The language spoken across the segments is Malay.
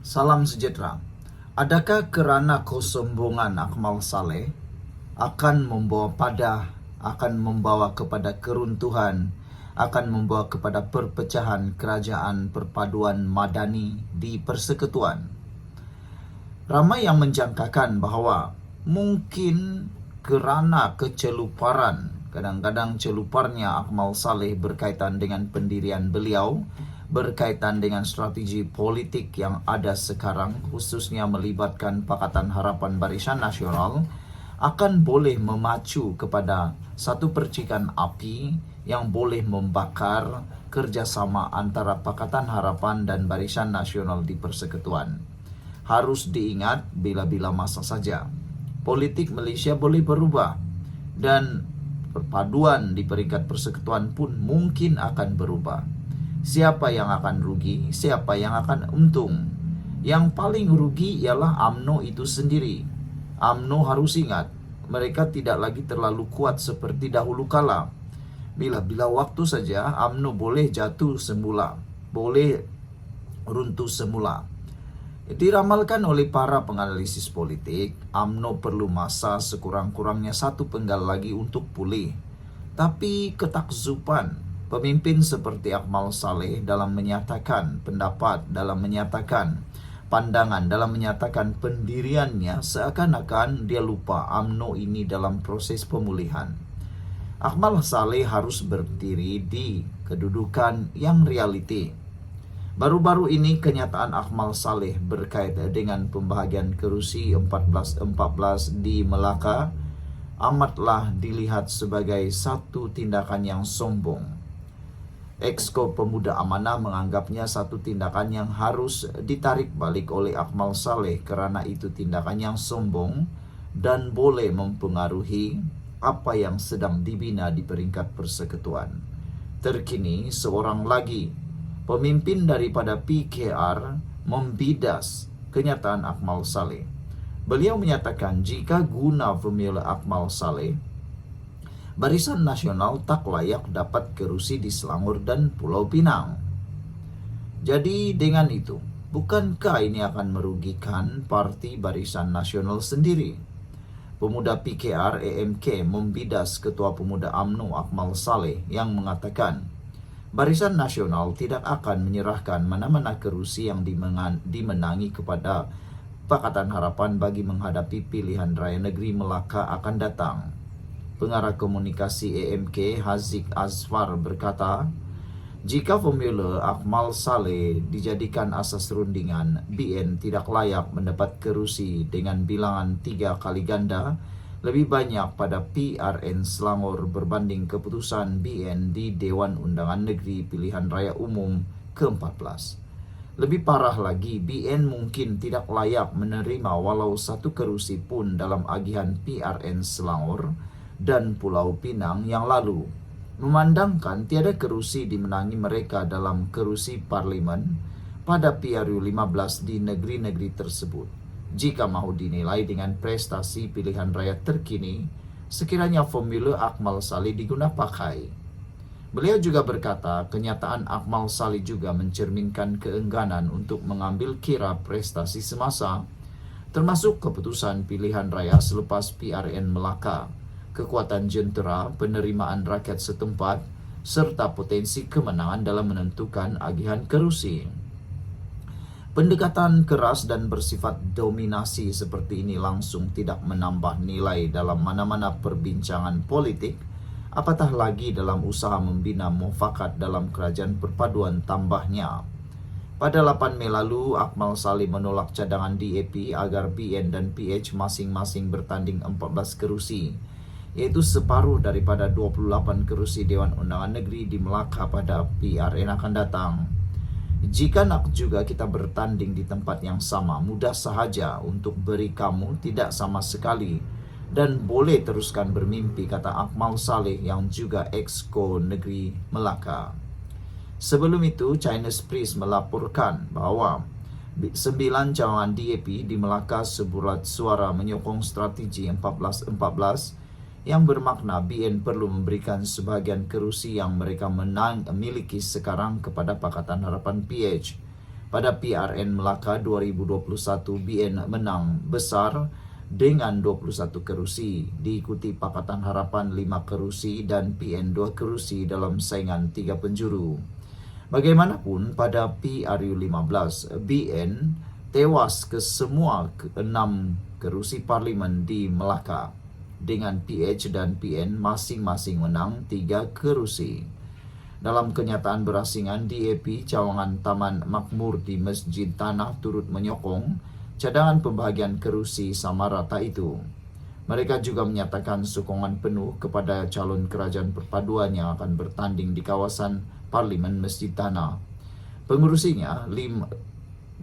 Salam sejahtera. Adakah kerana kesombongan Akmal Saleh akan membawa kepada keruntuhan, akan membawa kepada perpecahan kerajaan perpaduan madani di Persekutuan? Ramai yang menjangkakan bahawa mungkin kerana keceluparan, kadang-kadang celuparnya Akmal Saleh berkaitan dengan pendirian beliau, berkaitan dengan strategi politik yang ada sekarang, khususnya melibatkan Pakatan Harapan Barisan Nasional, akan boleh memacu kepada satu percikan api yang boleh membakar kerjasama antara Pakatan Harapan dan Barisan Nasional di Persekutuan. Harus diingat bila-bila masa saja. Politik Malaysia boleh berubah dan perpaduan di peringkat persekutuan pun mungkin akan berubah. Siapa yang akan rugi, siapa yang akan untung? Yang paling rugi ialah UMNO itu sendiri. UMNO harus ingat, mereka tidak lagi terlalu kuat seperti dahulu kala. Bila-bila waktu saja UMNO boleh jatuh semula, boleh runtuh semula. Diramalkan oleh para penganalisis politik, UMNO perlu masa sekurang-kurangnya 1 penggal lagi untuk pulih. Tapi ketakzuban pemimpin seperti Akmal Saleh dalam menyatakan pendapat, dalam menyatakan pandangan, dalam menyatakan pendiriannya, seakan-akan dia lupa UMNO ini dalam proses pemulihan. Akmal Saleh harus berdiri di kedudukan yang realiti. Baru-baru ini kenyataan Akmal Saleh berkaitan dengan pembahagian kerusi 14-14 di Melaka amatlah dilihat sebagai satu tindakan yang sombong. Exco Pemuda Amanah menganggapnya satu tindakan yang harus ditarik balik oleh Akmal Saleh kerana itu tindakan yang sombong dan boleh mempengaruhi apa yang sedang dibina di peringkat persekutuan. Terkini, seorang lagi pemimpin daripada PKR membidas kenyataan Akmal Saleh. Beliau menyatakan jika guna formula Akmal Saleh, Barisan Nasional tak layak dapat kerusi di Selangor dan Pulau Pinang. Jadi dengan itu, bukankah ini akan merugikan Parti Barisan Nasional sendiri? Pemuda PKR AMK membidas Ketua Pemuda UMNO Akmal Saleh yang mengatakan Barisan Nasional tidak akan menyerahkan mana-mana kerusi yang dimenangi kepada Pakatan Harapan bagi menghadapi pilihan raya negeri Melaka akan datang. Pengarah komunikasi AMK Haziq Azfar berkata, jika formula Akmal Saleh dijadikan asas rundingan, BN tidak layak mendapat kerusi dengan bilangan 3 kali ganda lebih banyak pada PRN Selangor berbanding keputusan BN di Dewan Undangan Negeri Pilihan Raya Umum ke-14. Lebih parah lagi, BN mungkin tidak layak menerima walau 1 kerusi pun dalam agihan PRN Selangor dan Pulau Pinang yang lalu, memandangkan tiada kerusi dimenangi mereka dalam kerusi parlimen pada PRU 15 di negeri-negeri tersebut. Jika mahu dinilai dengan prestasi pilihan raya terkini, sekiranya formula Akmal Saleh diguna pakai. Beliau juga berkata, kenyataan Akmal Saleh juga mencerminkan keengganan untuk mengambil kira prestasi semasa, termasuk keputusan pilihan raya selepas PRN Melaka, kekuatan jentera, penerimaan rakyat setempat, serta potensi kemenangan dalam menentukan agihan kerusi. Pendekatan keras dan bersifat dominasi seperti ini langsung tidak menambah nilai dalam mana-mana perbincangan politik, apatah lagi dalam usaha membina mufakat dalam kerajaan perpaduan tambahnya. Pada 8 Mei lalu, Akmal Saleh menolak cadangan DAP agar BN dan PH masing-masing bertanding 14 kerusi, iaitu separuh daripada 28 kerusi Dewan Undangan Negeri di Melaka pada PRN akan datang. Jika nak juga kita bertanding di tempat yang sama, mudah sahaja untuk beri kamu tidak sama sekali dan boleh teruskan bermimpi, kata Akmal Saleh yang juga Exco Negeri Melaka. Sebelum itu, Chinese Press melaporkan bahawa 9 cawangan DAP di Melaka sebulat suara menyokong strategi 14-14 yang bermakna BN perlu memberikan sebahagian kerusi yang mereka miliki sekarang kepada Pakatan Harapan PH. Pada PRN Melaka 2021, BN menang besar dengan 21 kerusi, diikuti Pakatan Harapan 5 kerusi dan PN 2 kerusi dalam saingan 3 penjuru. Bagaimanapun, pada PRU 15, BN tewas ke semua 6 kerusi parlimen di Melaka, dengan PH dan PN masing-masing menang 3 kerusi. Dalam kenyataan berasingan, DAP Cawangan Taman Makmur di Masjid Tanah turut menyokong cadangan pembahagian kerusi sama rata itu. Mereka juga menyatakan sokongan penuh kepada calon kerajaan perpaduan yang akan bertanding di kawasan Parlimen Masjid Tanah. Pengurusinya, Lim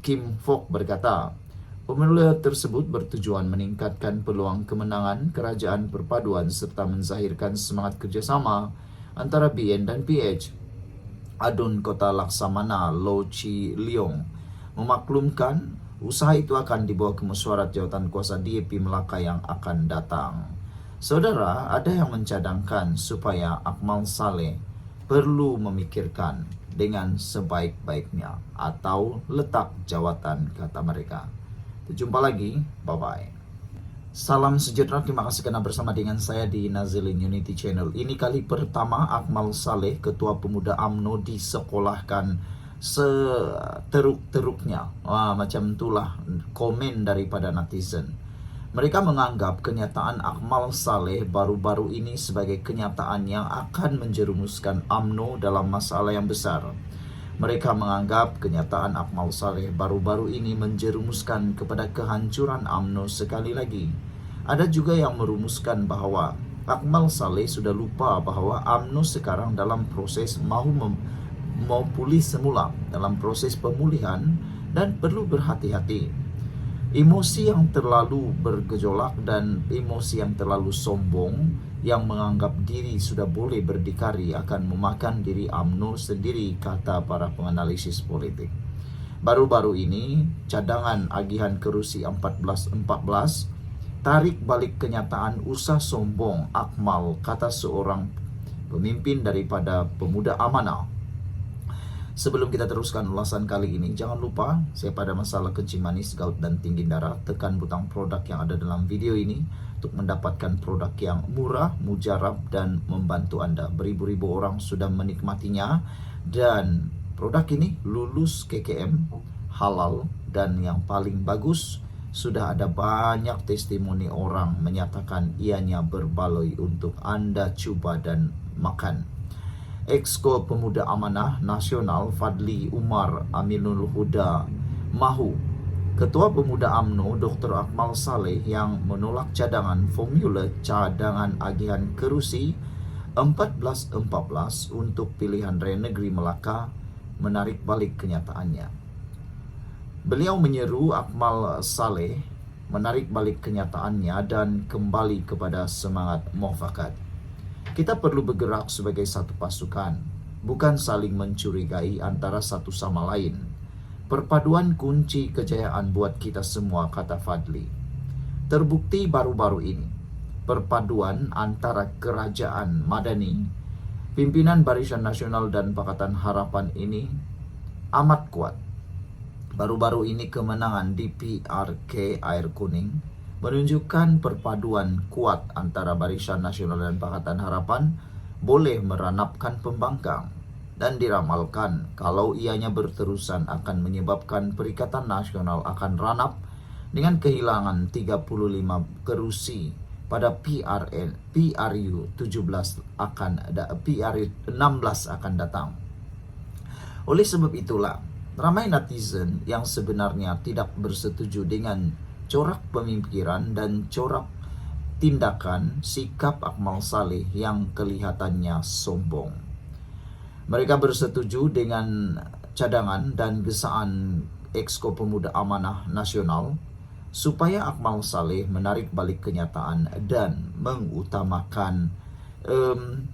Kim Fok, berkata, pemilu tersebut bertujuan meningkatkan peluang kemenangan kerajaan perpaduan serta menzahirkan semangat kerjasama antara BN dan PH. Adun Kota Laksamana Lo Chi Leong memaklumkan usaha itu akan dibawa ke mesyuarat jawatan kuasa DAP Melaka yang akan datang. Saudara, ada yang mencadangkan supaya Akmal Saleh perlu memikirkan dengan sebaik-baiknya atau letak jawatan, kata mereka. Jumpa lagi, bye-bye. Salam sejahtera, terima kasih karena bersama dengan saya di Nazilin Unity Channel. Ini kali pertama Akmal Saleh, Ketua Pemuda UMNO, disekolahkan seteruk-teruknya. Macam itulah komen daripada netizen. Mereka menganggap kenyataan Akmal Saleh baru-baru ini sebagai kenyataan yang akan menjerumuskan UMNO dalam masalah yang besar. Mereka menganggap kenyataan Akmal Saleh baru-baru ini menjerumuskan kepada kehancuran UMNO sekali lagi. Ada juga yang merumuskan bahwa Akmal Saleh sudah lupa bahwa UMNO sekarang dalam proses mau pulih semula, dalam proses pemulihan dan perlu berhati-hati. Emosi yang terlalu bergejolak dan emosi yang terlalu sombong yang menganggap diri sudah boleh berdikari akan memakan diri UMNO sendiri, kata para penganalisis politik. Baru-baru ini, cadangan agihan kerusi 14-14 tarik balik kenyataan usah sombong Akmal, kata seorang pemimpin daripada Pemuda Amanah. Sebelum kita teruskan ulasan kali ini, jangan lupa saya pada masalah kencing manis, gout dan tinggi darah, tekan butang produk yang ada dalam video ini untuk mendapatkan produk yang murah, mujarab dan membantu Anda. Beribu-ribu orang sudah menikmatinya dan produk ini lulus KKM, halal, dan yang paling bagus, sudah ada banyak testimoni orang menyatakan ianya berbaloi untuk Anda coba dan makan. Exco Pemuda Amanah Nasional Fadli Umar Aminul Huda Mahu, Ketua Pemuda UMNO Dr. Akmal Saleh yang menolak cadangan formula cadangan agihan kerusi 14-14 untuk pilihan raya negeri Melaka, menarik balik kenyataannya. Beliau menyeru Akmal Saleh menarik balik kenyataannya dan kembali kepada semangat mufakat. Kita perlu bergerak sebagai satu pasukan, bukan saling mencurigai antara satu sama lain. Perpaduan kunci kejayaan buat kita semua, kata Fadli. Terbukti baru-baru ini, perpaduan antara kerajaan Madani, pimpinan Barisan Nasional dan Pakatan Harapan ini amat kuat. Baru-baru ini kemenangan di PRK Air Kuning menunjukkan perpaduan kuat antara Barisan Nasional dan Pakatan Harapan boleh meranapkan pembangkang dan diramalkan kalau ianya berterusan akan menyebabkan Perikatan Nasional akan ranap dengan kehilangan 35 kerusi pada PRU 16 akan datang. Oleh sebab itulah, ramai netizen yang sebenarnya tidak bersetuju dengan corak pemikiran dan corak tindakan sikap Akmal Saleh yang kelihatannya sombong. Mereka bersetuju dengan cadangan dan gesaan Exco Pemuda Amanah Nasional supaya Akmal Saleh menarik balik kenyataan dan mengutamakan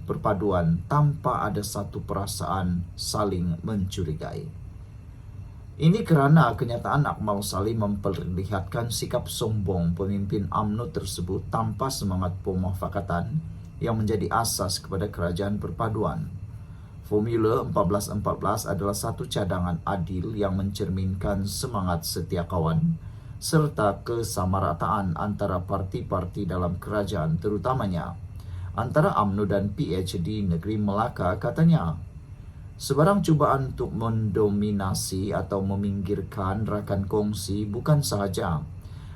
perpaduan tanpa ada satu perasaan saling mencurigai. Ini karena kenyataan Akmal Saleh memperlihatkan sikap sombong pemimpin UMNO tersebut tanpa semangat pemufakatan yang menjadi asas kepada kerajaan perpaduan. Formula 1414 adalah satu cadangan adil yang mencerminkan semangat setia kawan serta kesamarataan antara parti-parti dalam kerajaan, terutamanya antara UMNO dan PH di negeri Melaka, katanya. Sebarang cubaan untuk mendominasi atau meminggirkan rakan kongsi bukan sahaja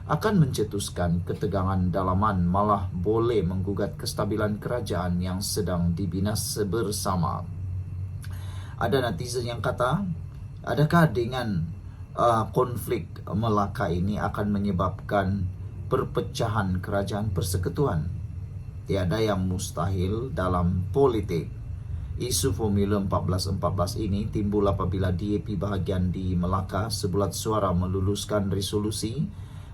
akan mencetuskan ketegangan dalaman, malah boleh menggugat kestabilan kerajaan yang sedang dibina bersama. Ada netizen yang kata, adakah dengan konflik Melaka ini akan menyebabkan perpecahan kerajaan persekutuan? Tiada yang mustahil dalam politik. Isu Formula 1414 ini timbul apabila DAP bahagian di Melaka sebulat suara meluluskan resolusi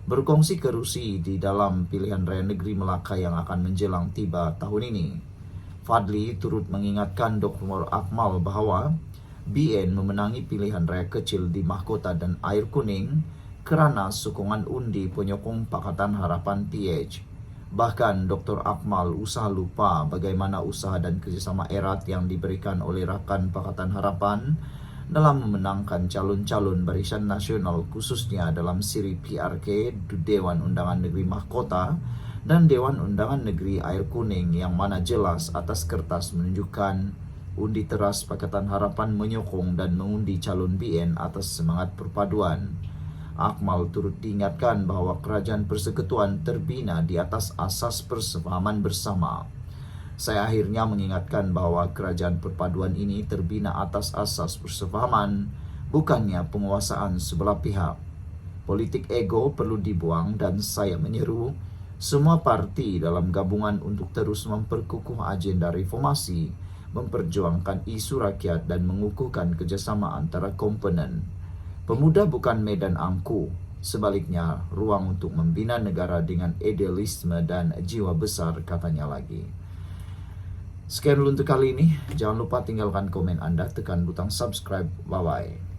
berkongsi kerusi di dalam pilihan raya negeri Melaka yang akan menjelang tiba tahun ini. Fadli turut mengingatkan Dr. Akmal bahawa BN memenangi pilihan raya kecil di Mahkota dan Air Kuning kerana sokongan undi penyokong Pakatan Harapan PH. Bahkan Dr. Akmal usah lupa bagaimana usaha dan kerjasama erat yang diberikan oleh rakan Pakatan Harapan dalam memenangkan calon-calon Barisan Nasional, khususnya dalam siri PRK Dewan Undangan Negeri Mahkota dan Dewan Undangan Negeri Air Kuning, yang mana jelas atas kertas menunjukkan undi teras Pakatan Harapan menyokong dan mengundi calon BN atas semangat perpaduan. Akmal turut diingatkan bahawa kerajaan persekutuan terbina di atas asas persefahaman bersama. Saya akhirnya mengingatkan bahawa kerajaan perpaduan ini terbina atas asas persefahaman, bukannya penguasaan sebelah pihak. Politik ego perlu dibuang dan saya menyeru semua parti dalam gabungan untuk terus memperkukuh agenda reformasi, memperjuangkan isu rakyat dan mengukuhkan kerjasama antara komponen. Pemuda bukan medan angku, sebaliknya ruang untuk membina negara dengan idealisme dan jiwa besar, katanya lagi. Sekian dulu untuk kali ini. Jangan lupa tinggalkan komen Anda, tekan butang subscribe. Bye-bye.